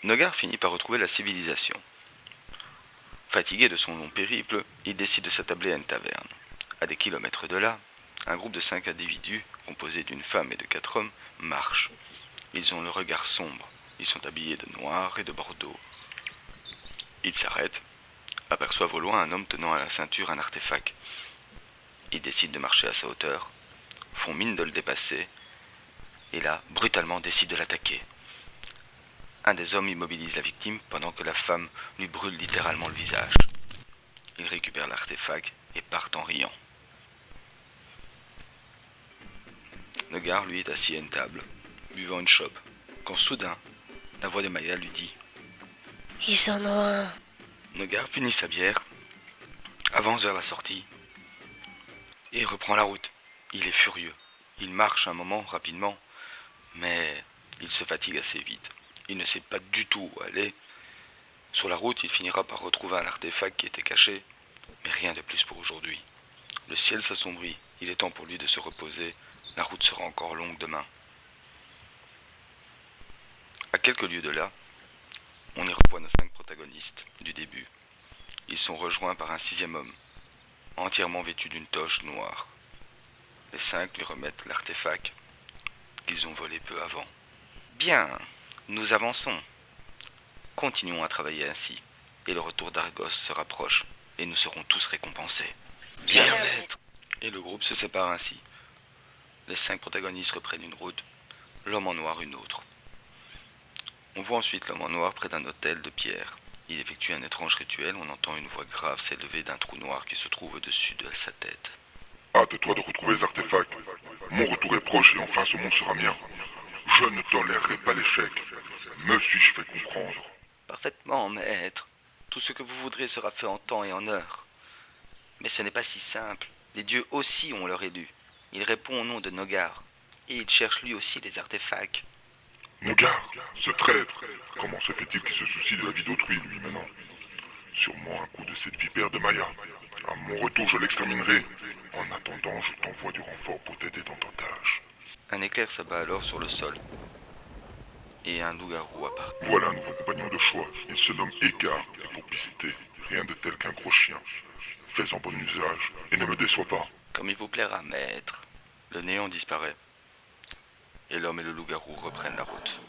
Nogar finit par retrouver la civilisation. Fatigué de son long périple, il décide de s'attabler à une taverne. À des kilomètres de là, un groupe de 5 individus, composé d'une femme et de 4 hommes, marche. Ils ont le regard sombre. Ils sont habillés de noir et de bordeaux. Ils s'arrêtent, aperçoivent au loin un homme tenant à la ceinture un artefact. Ils décident de marcher à sa hauteur, font mine de le dépasser, et là, brutalement, décident de l'attaquer. Un des hommes immobilise la victime pendant que la femme lui brûle littéralement le visage. Ils récupèrent l'artefact et partent en riant. Nogar, lui, est assis à une table, buvant une chope, quand soudain, la voix de Maya lui dit « Ils en ont un. » Nogar finit sa bière, avance vers la sortie et reprend la route. Il est furieux. Il marche un moment rapidement, mais il se fatigue assez vite. Il ne sait pas du tout où aller. Sur la route, il finira par retrouver un artefact qui était caché, mais rien de plus pour aujourd'hui. Le ciel s'assombrit. Il est temps pour lui de se reposer. La route sera encore longue demain. À quelques lieues de là, on y revoit nos 5 protagonistes du début. Ils sont rejoints par un 6e homme, entièrement vêtu d'une toche noire. Les 5 lui remettent l'artefact qu'ils ont volé peu avant. Bien, nous avançons. Continuons à travailler ainsi, et le retour d'Argos se rapproche, et nous serons tous récompensés. Bien, maître. Et le groupe se sépare ainsi. Les 5 protagonistes reprennent une route, l'homme en noir une autre. On voit ensuite l'homme en noir près d'un autel de pierre. Il effectue un étrange rituel, on entend une voix grave s'élever d'un trou noir qui se trouve au-dessus de sa tête. Hâte-toi de retrouver les artefacts. Mon retour est proche et enfin ce monde sera mien. Je ne tolérerai pas l'échec. Me suis-je fait comprendre? Parfaitement, maître. Tout ce que vous voudrez sera fait en temps et en heure. Mais ce n'est pas si simple. Les dieux aussi ont leur élu. Il répond au nom de Nogar. Et il cherche lui aussi les artefacts. Nogar, ce traître, comment se fait-il qu'il se soucie de la vie d'autrui, lui, maintenant? Sûrement un coup de cette vipère de Maya. À mon retour, je l'exterminerai. En attendant, je t'envoie du renfort pour t'aider dans ta tâche. Un éclair s'abat alors sur le sol. Et un loup-garou apparaît. Voilà un nouveau compagnon de choix. Il se nomme Égard, et pour pister, rien de tel qu'un gros chien. Fais-en bon usage, et ne me déçois pas. Comme il vous plaira, maître. Le néant disparaît. Et l'homme et le loup-garou reprennent la route.